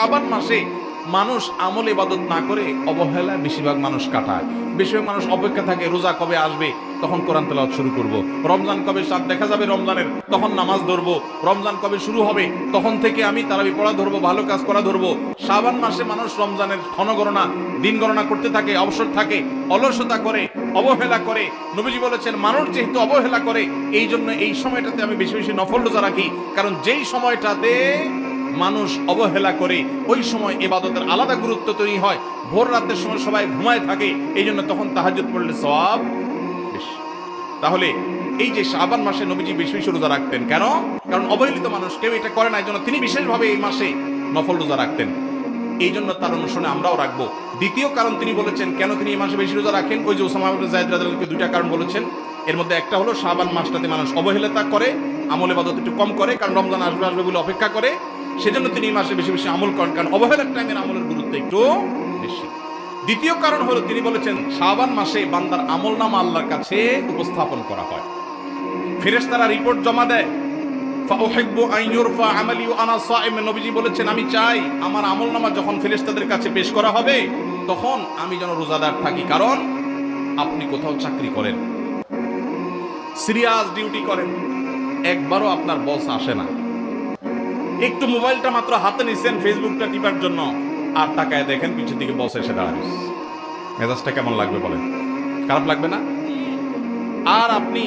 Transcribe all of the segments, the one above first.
শাবান মাসে মানুষ আমল ইবাদত না করে অবহেলায় বেশিরভাগ মানুষ কাটায়। বেশিরভাগ মানুষ অপেক্ষা থাকে রোজা কবে আসবে, তখন কোরআন তেলাওয়াত শুরু করব। রমজান কবে চাঁদ দেখা যাবে রমজানের, তখন নামাজ ধরবো। রমজান কবে শুরু হবে, তখন থেকে আমি তারাবি পড়া ধরবো, ভালো কাজ করা ধরবো। শাবান মাসে মানুষ রমজানের ক্ষণগণনা, দিন গণনা করতে থাকে, অবসর থাকে, অলসতা করে, অবহেলা করে। নবীজি বলেছেন মানুষ যেহেতু অবহেলা করে, এই জন্য এই সময়টাতে আমি বেশি বেশি নফল রোজা রাখি। কারণ যেই সময়টাতে মানুষ অবহেলা করে ওই সময় ইবাদতের আলাদা গুরুত্ব তৈরি হয়। ভোর রাতের সময় সবাই ঘুমায় থাকে, এই জন্য তখন তাহাজ্জুদ পড়লে সওয়াব বেশি। তাহলে এই যে শাবান মাসে নবীজি বেশি বেশি রোজা রাখতেন কেন? কারণ অবহেলিত মানুষ কেউ এটা করে না, এই জন্য তিনি বিশেষভাবে এই মাসে নফল রোজা রাখতেন। এই জন্য তার অনুসরণে আমরাও রাখবো। দ্বিতীয় কারণ তিনি বলেছেন কেন তিনি এই মাসে বেশি রোজা রাখেন, ওই যে উসামা ইবনে যায়েদ রাদিয়াল্লাহু আনহু দুইটা কারণ বলেছেন। এর মধ্যে একটা হলো শাবান মাসটাতে মানুষ অবহেলা করে, আমল ইবাদত একটু কম করে, কারণ রমজান আসবে আসবে বলে অপেক্ষা করে। সেজন্য তিনি এই মাসে বেশি বেশি আমল করেন, কারণ অবহেলার টাইমের আমলের গুরুত্ব একটু বেশি। দ্বিতীয় কারণ হলো তিনি বলেছেন শাবান মাসে বান্দার আমলনামা আল্লাহর কাছে উপস্থাপন করা হয়। ফেরেশতারা রিপোর্ট জমা দেয়। ফাউহিব্বু আন ইউরফা আমালি ওয়া আনা সাইম, নবীজি বলেছেন আমি চাই আমার আমলনামা যখন ফেরেশতাদের কাছে পেশ করা হবে তখন আমি যেন রোজাদার থাকি। কারণ আপনি কোথাও চাকরি করেন, সিরিয়াস ডিউটি করেন, একবারও আপনার বস আসে না, একটু মোবাইলটা মাত্র হাতে নিছেন ফেসবুকটা টিপার জন্য, আর তাকায় দেখেন পিছন দিকে বস এসে দাঁড়ায়। মেজাজটা কেমন লাগবে বলেন? খারাপ লাগবে না? আর আপনি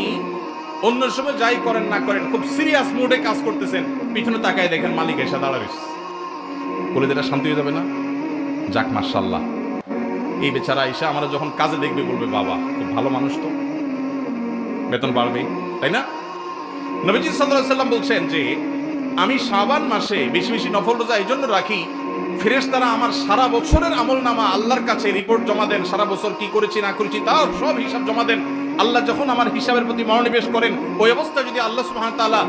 অন্য সময় যাই করেন না করেন খুব সিরিয়াস মুডে কাজ করতেছেন, পিছনে তাকায় দেখেন মালিক এসে দাঁড়ায়, বলে যেটা শান্তি হয়ে যাবে না? যাক মাশাআল্লাহ, এই বেচারা এসে আমরা যখন কাজে দেখবে বলবে বাবা খুব ভালো মানুষ, তো বেতন বাড়বে, তাই না? নবীজি সাল্লাল্লাহু আলাইহি সাল্লাম বলছেন যে আমি শাবান মাসে বেশি বেশি নফল রোজা এই জন্য রাখি, ফেরেশতারা আমার সারা বছরের আমলনামা আল্লাহর কাছে রিপোর্ট জমা দেন, সারা বছর কি করেছি না করেছি তার সব হিসাব জমা দেন। আল্লাহ যখন আমার হিসাবের প্রতি মনোনিবেশ করেন, ওই অবস্থায় যদি আল্লাহ সুবহানাহু ওয়া তাআলা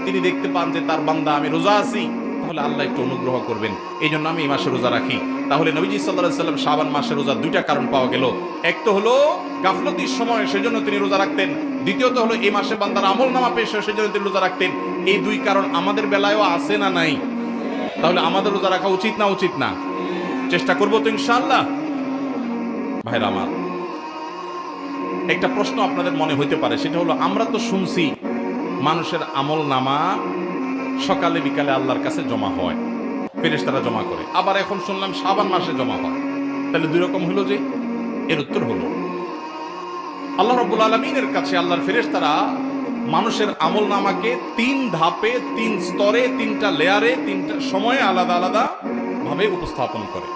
তিনি দেখতে পান যে তার বান্দা আমি রোজা আছি, তাহলে আল্লাহ একটু অনুগ্রহ করবেন। এই জন্য আমি এই মাসে রোজা রাখি। তাহলে নবীজি সাল্লাল্লাহু আলাইহি সাল্লাম শাবান মাসে রোজা দুইটা কারণ পাওয়া গেল। এক তো হলো গাফলতির সময় সেজন্য তিনি রোজা রাখতেন, দ্বিতীয়ত হলো এই মাসে বান্দার আমলনামা পেশ হয় সেজন্য তিনি রোজা রাখতেন। এই দুই কারণ আমাদের বেলায়ও আছে না নাই? তাহলে আমাদের রোজা রাখা উচিত না উচিত না? চেষ্টা করবো তো ইনশাআল্লাহ। ভাইরা আমার, একটা প্রশ্ন আপনাদের মনে হইতে পারে, সেটা হলো আমরা তো শুনছি মানুষের আমলনামা সকালে বিকালে আল্লাহর কাছে জমা হয়, ফেরেশতারা জমা করে, আবার এখন শুনলাম শাবান মাসে জমা হয়। তাহলে দুই রকম হলো যে? এর উত্তর হলো আল্লাহ রাব্বুল আলামিনের কাছে আল্লাহর ফেরেশতারা মানুষের আমলনামাকে তিন ধাপে, তিন স্তরে, তিনটা লেয়ারে, তিনটা সময়ে আলাদা আলাদা ভাবে উপস্থাপন করে।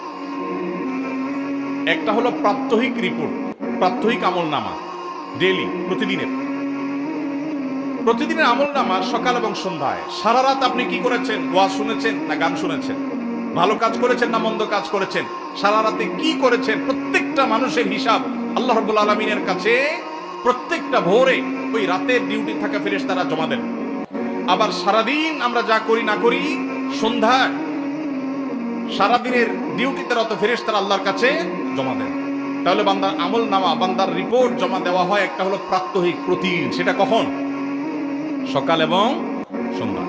একটা হলো প্রাত্যহিক রিপোর্ট, প্রাত্যহিক আমলনামা, ডেইলি, প্রতিদিনের আমলনামা সকাল এবং সন্ধ্যায়। সারা রাত আপনি কি করেছেন? ওয়াজ শুনেছেন না গান শুনেছেন? ভালো কাজ করেছেন না মন্দ কাজ করেছেন? সারা রাতে কি করেছেন? প্রত্যেকটা মানুষের হিসাব আল্লাহ রাব্বুল আলামিনের কাছে প্রত্যেকটা ভোরে ওই রাতের ডিউটি থাকা ফেরেশতারা জমা দেন। আবার সারাদিন আমরা যা করি না করি সন্ধ্যায় সারাদিনের ডিউটিতে রত ফেরেশতারা আল্লাহর কাছে জমা দেন। তাহলে বান্দার আমলনামা, বান্দার রিপোর্ট জমা দেওয়া হয় একটা হলো প্রাত্যহিক, প্রতিদিন। সেটা কখন? সকাল এবং সন্ধ্যা।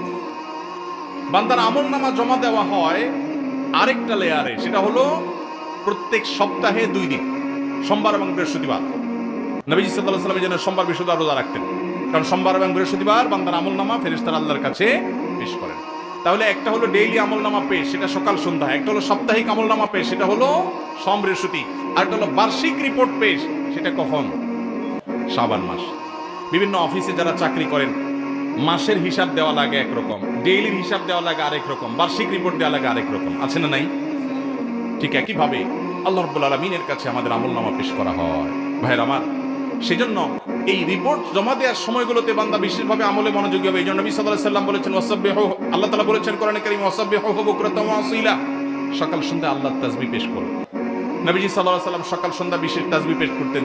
বান্দার আমলনামা জমা দেওয়া হয় আরেকটা লেয়ারে, সেটা হলো প্রত্যেক সপ্তাহে 2 দিন, সোমবার এবং বৃহস্পতিবার। নবীজি সাল্লাল্লাহু আলাইহি ওয়াসাল্লাম যেন সোমবার বৃহস্পতিবার রোজা রাখতেন, কারণ সোমবার এবং বৃহস্পতিবার বান্দার আমলনামা ফেরেশতারা আল্লাহর কাছে পেশ করেন। তাহলে একটা হলো ডেইলি আমলনামা পেশ, সেটা সকাল সন্ধ্যা। একটা হলো সাপ্তাহিক আমলনামা পেশ, সেটা হলো সোম বৃহস্পতি। আর একটা হলো বার্ষিক রিপোর্ট পেশ, সেটা কখন? শাবান মাস। বিভিন্ন অফিসে যারা চাকরি করেন মাসের হিসাব দেওয়া লাগে একরকম, ডেইলির হিসাব দেওয়া লাগে আরেক রকম, বার্ষিক রিপোর্ট দেওয়া লাগে আরেক রকম, আছে না নাই? ঠিক একইভাবে আল্লাহ রাব্বুল আলামিনের কাছে আমাদের আমলনামা পেশ করা হয়। ভাইয়ের আমার, সেজন্য এই রিপোর্ট জমা দেওয়ার সময়গুলোতে বান্দা বিশেষভাবে আমলে মনোযোগী হবে। এই জন্য নবী সাল্লাল্লাহু আলাইহি ওয়াসাল্লাম বলেছেন ওয়াসাব্বিহু, আল্লাহ তাআলা বলেছেন কোরআনে কারীমে ওয়াসাব্বিহু বুকরাতাও ওয়া আসীলা, সকাল সন্ধ্যা আল্লাহর তাসবিহ পেশ করুন। নবীজি সাল্লাল্লাহু আলাইহি ওয়াসাল্লাম সকাল সন্ধ্যা বিশেষ তাসবিহ পেশ করতেন,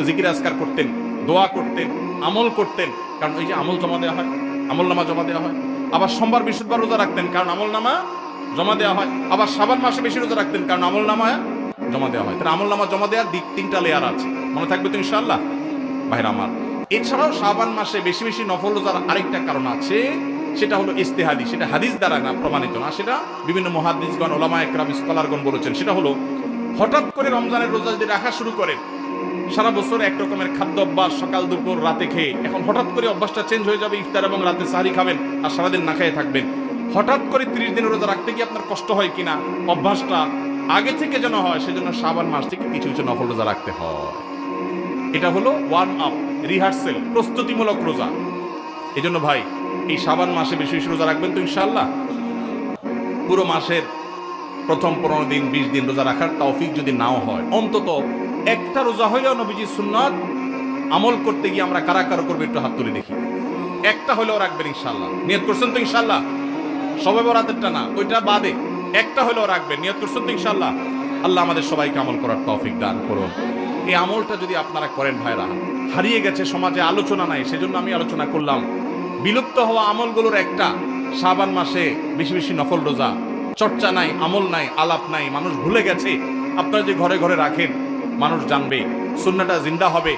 জিকির আজকার করতেন, দোয়া করতেন, আমল করতেন, কারণ ওই যে আমল জমা দেওয়া হয়, আমলনামা জমা দেওয়া হয়। আবার সোমবার বৃহস্পতিবার রোজা রাখতেন, কারণ আমলনামা জমা দেওয়া হয়। আবার শাবান মাসে বেশি রোজা রাখতেন, কারণ আমলনামা জমা দেওয়া হয়। তাহলে আমলনামা জমা দেওয়ার দিক 3টা লেয়ার আছে, মনে থাকবে তো ইনশাআল্লাহ। ভাইরা আমার, এছাড়াও শাবান মাসে বেশি বেশি নফল রোজার আরেকটা কারণ আছে, সেটা হলো ইস্তেহাদি, সেটা হাদিস দ্বারা না প্রমাণিত না, সেটা বিভিন্ন মুহাদ্দিসগণ, ওলামা একরাম, স্কলারগণ বলেছেন। সেটা হলো হঠাৎ করে রমজানের রোজা যদি রাখা শুরু করেন, সারা বছর এক রকমের খাদ্য অভ্যাস, সকাল দুপুর রাতে খেয়ে, এখন হঠাৎ করে অভ্যাসটা চেঞ্জ হয়ে যাবে, ইফতার এবং রাতে সাহরি খাবেন আর সারাদিন না খেয়ে থাকবেন। হঠাৎ করে 30 দিনের রোজা রাখতে কি আপনার কষ্ট হয় কিনা, অভ্যাসটা আগে থেকে যেন হয়, সেজন্য শাবান মাস থেকে কিছু কিছু নফল রোজা রাখতে হয়। এটা হলো ওয়ার্ম আপ, রিহার্সেল, প্রস্তুতিমূলক রোজা। এই জন্য ভাই, এই শাবান মাসে বেশি বেশি রোজা রাখবেন তো ইনশাআল্লাহ। পুরো মাসের প্রথম 15 দিন 20 দিন রোজা রাখার তৌফিক যদি নাও হয়, অন্তত একটা রোজা হইলেও নবীজির সুন্নাত আমল করতে গিয়ে আমরা কারা কারা করবে একটু হাত তুলে দেখি। একটা হলেও রাখবেন ইনশাআল্লাহ। নিয়ত করছেন তো ইনশাআল্লাহ? সবে বরাতেরটা না, ওইটা বাদে একটা হলেও রাখবেন। নিয়ত করছেন তো ইনশাআল্লাহ? আল্লাহ আমাদের সবাইকে আমল করার তৌফিক দান করুন। এই আমলটা যদি আপনারা করেন ভাইরা, হারিয়ে গেছে, সমাজে আলোচনা নাই, সেজন্য আমি আলোচনা করলাম। বিলুপ্ত হওয়া আমলগুলোর একটা শাবান মাসে বেশি বেশি নফল রোজা। চর্চা নাই, আমল নাই, আলাপ নাই, মানুষ ভুলে গেছে। আপনারা যে ঘরে ঘরে রাখেন, মানুষ জানবে, সুন্নাহটা জিন্দা হবে,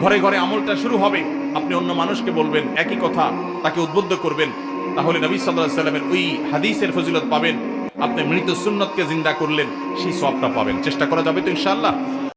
ঘরে ঘরে আমলটা শুরু হবে। আপনি অন্য মানুষকে বলবেন একই কথা, তাকে উদ্বুদ্ধ করবেন, তাহলে নবী সাল্লাল্লাহু আলাইহি সাল্লামের ওই হাদিসের ফজিলত পাবেন। আপনি মৃত সুন্নতকে জিন্দা করলেন, সেই সওয়াবটা পাবেন। চেষ্টা করা যাবে তো ইনশাআল্লাহ?